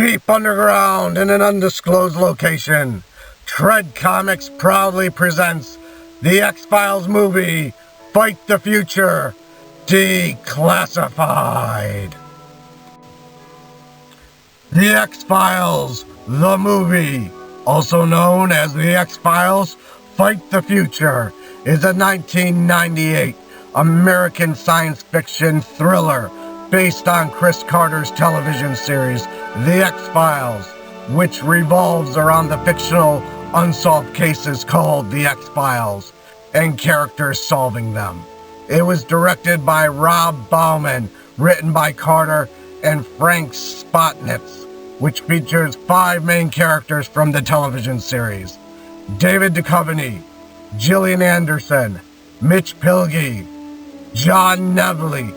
Deep underground in an undisclosed location, Tread Comics proudly presents the X-Files movie, Fight the Future, Declassified. The X-Files, the movie, also known as the X-Files, Fight the Future, is a 1998 American science fiction thriller based on Chris Carter's television series, The X-Files, which revolves around the fictional unsolved cases called The X-Files and characters solving them. It was directed by Rob Bauman, written by Carter and Frank Spotnitz, which features 5 main characters from the television series: David Duchovny, Gillian Anderson, Mitch Pileggi, John Neville,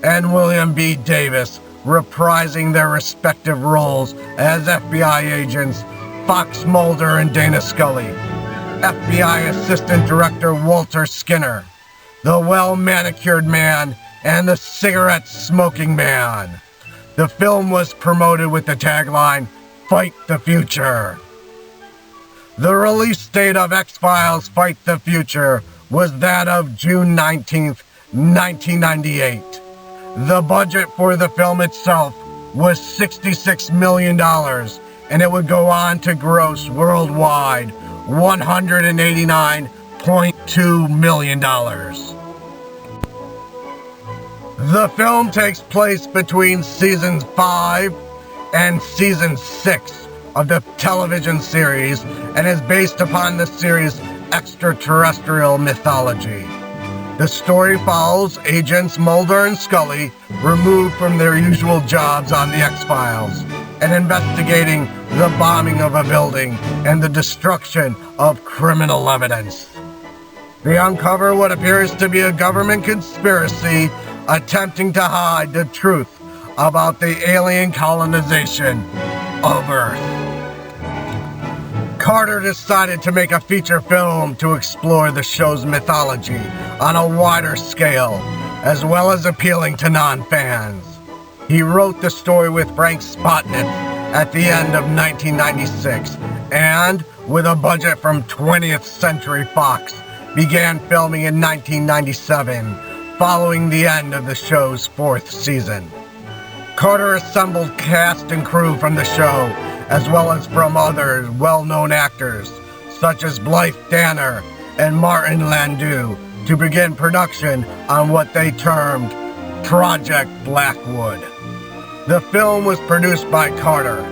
and William B. Davis, reprising their respective roles as FBI agents Fox Mulder and Dana Scully, FBI Assistant Director Walter Skinner, the well-manicured man, and the cigarette-smoking man. The film was promoted with the tagline, "Fight the Future." The release date of X-Files Fight the Future was that of June 19th, 1998. The budget for the film itself was $66 million, and it would go on to gross worldwide $189.2 million. The film takes place between Season 5 and Season 6 of the television series and is based upon the series' extraterrestrial mythology. The story follows agents Mulder and Scully removed from their usual jobs on the X-Files and investigating the bombing of a building and the destruction of criminal evidence. They uncover what appears to be a government conspiracy attempting to hide the truth about the alien colonization of Earth. Carter decided to make a feature film to explore the show's mythology on a wider scale, as well as appealing to non-fans. He wrote the story with Frank Spotnitz at the end of 1996, and, with a budget from 20th Century Fox, began filming in 1997, following the end of the show's 4th season. Carter assembled cast and crew from the show, as well as from other well-known actors, such as Blythe Danner and Martin Landau, to begin production on what they termed Project Blackwood. The film was produced by Carter.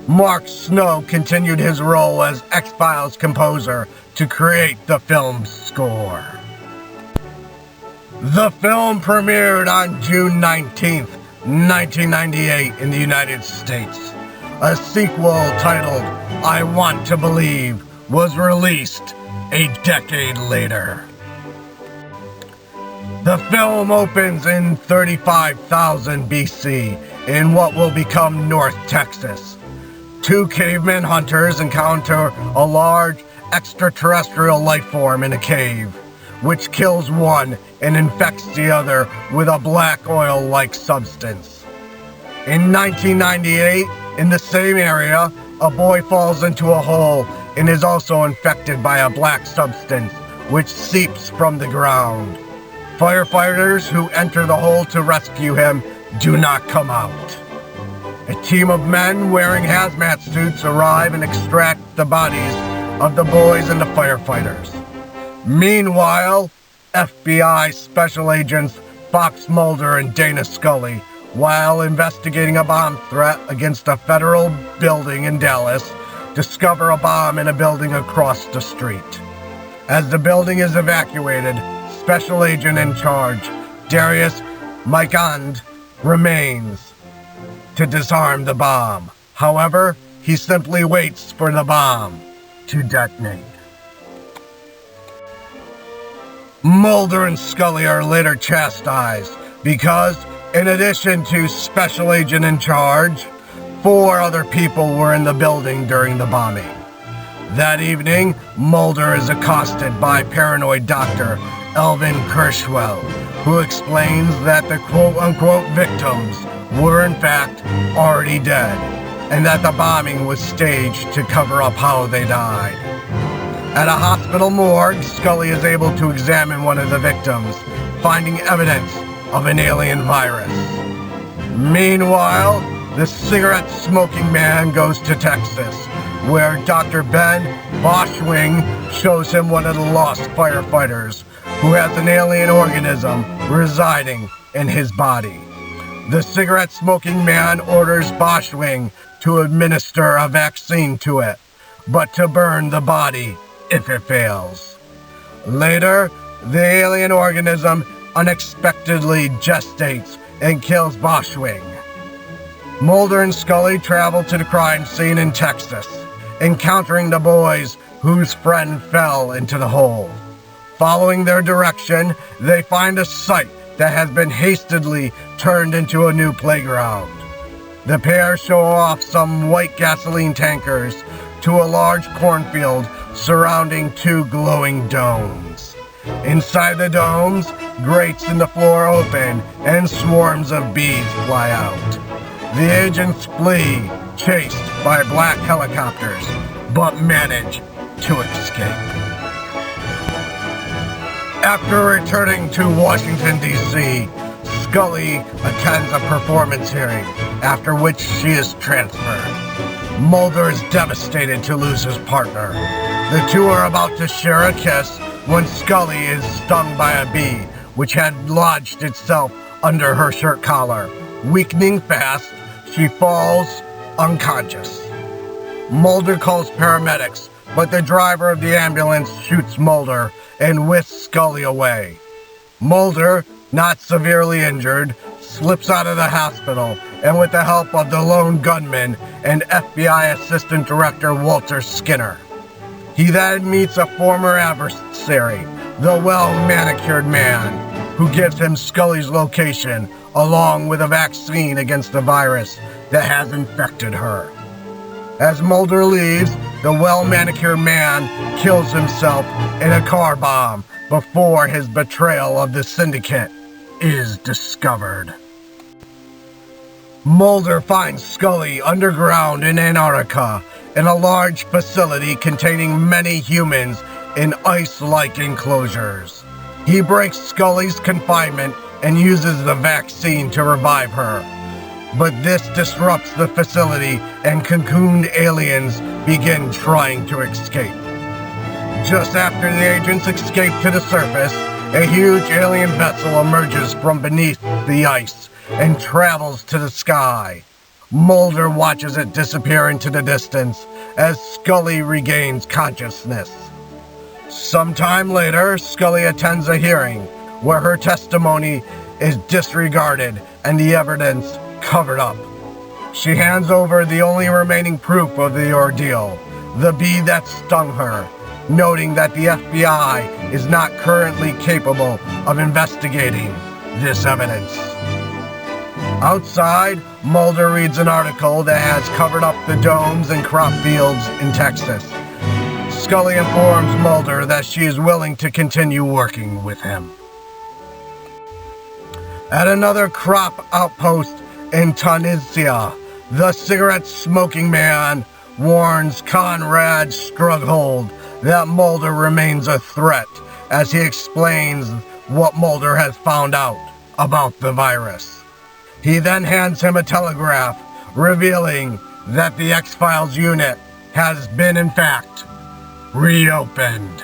Mark Snow continued his role as X-Files composer to create the film's score. The film premiered on June 19th, 1998 in the United States. A sequel titled I Want to Believe was released a decade later. The film opens in 35,000 BC in what will become North Texas. 2 caveman hunters encounter a large extraterrestrial life form in a cave, which kills one and infects the other with a black oil-like substance. In 1998, in the same area, a boy falls into a hole and is also infected by a black substance which seeps from the ground. Firefighters who enter the hole to rescue him do not come out. A team of men wearing hazmat suits arrive and extract the bodies of the boys and the firefighters. Meanwhile, FBI Special Agents Fox Mulder and Dana Scully, while investigating a bomb threat against a federal building in Dallas, discover a bomb in a building across the street. As the building is evacuated, Special Agent in charge, Darius Mikand, remains to disarm the bomb. However, he simply waits for the bomb to detonate. Mulder and Scully are later chastised because, in addition to Special Agent in charge, 4 other people were in the building during the bombing. That evening, Mulder is accosted by paranoid Dr. Elvin Kirschwell, who explains that the quote-unquote victims were in fact already dead, and that the bombing was staged to cover up how they died. At a hospital morgue, Scully is able to examine one of the victims, finding evidence of an alien virus. Meanwhile, the cigarette-smoking man goes to Texas, where Dr. Ben Boschwing shows him one of the lost firefighters who has an alien organism residing in his body. The cigarette-smoking man orders Boschwing to administer a vaccine to it, but to burn the body if it fails. Later, the alien organism unexpectedly gestates and kills Boschwing. Mulder and Scully travel to the crime scene in Texas, encountering the boys whose friend fell into the hole. Following their direction, they find a site that has been hastily turned into a new playground. The pair show off some white gasoline tankers to a large cornfield surrounding two glowing domes. Inside the domes, grates in the floor open and swarms of bees fly out. The agents flee, chased by black helicopters, but manage to escape. After returning to Washington, D.C., Scully attends a performance hearing, after which she is transferred. Mulder is devastated to lose his partner. The two are about to share a kiss when Scully is stung by a bee, which had lodged itself under her shirt collar. Weakening fast, she falls unconscious. Mulder calls paramedics, but the driver of the ambulance shoots Mulder and whisks Scully away. Mulder, not severely injured, slips out of the hospital, and with the help of the lone gunman and FBI Assistant Director Walter Skinner. He then meets a former adversary, the well-manicured man, who gives him Scully's location, along with a vaccine against the virus that has infected her. As Mulder leaves, the well-manicured man kills himself in a car bomb before his betrayal of the syndicate is discovered. Mulder finds Scully underground in Antarctica in a large facility containing many humans in ice-like enclosures. He breaks Scully's confinement and uses the vaccine to revive her. But this disrupts the facility and cocooned aliens begin trying to escape. Just after the agents escape to the surface, a huge alien vessel emerges from beneath the ice and travels to the sky. Mulder watches it disappear into the distance as Scully regains consciousness. Sometime later, Scully attends a hearing where her testimony is disregarded and the evidence covered up. She hands over the only remaining proof of the ordeal, the bee that stung her, noting that the FBI is not currently capable of investigating this evidence. Outside, Mulder reads an article that has covered up the domes and crop fields in Texas. Scully informs Mulder that she is willing to continue working with him. At another crop outpost in Tunisia, the cigarette-smoking man warns Conrad Strughold that Mulder remains a threat as he explains what Mulder has found out about the virus. He then hands him a telegraph revealing that the X-Files unit has been, in fact, reopened.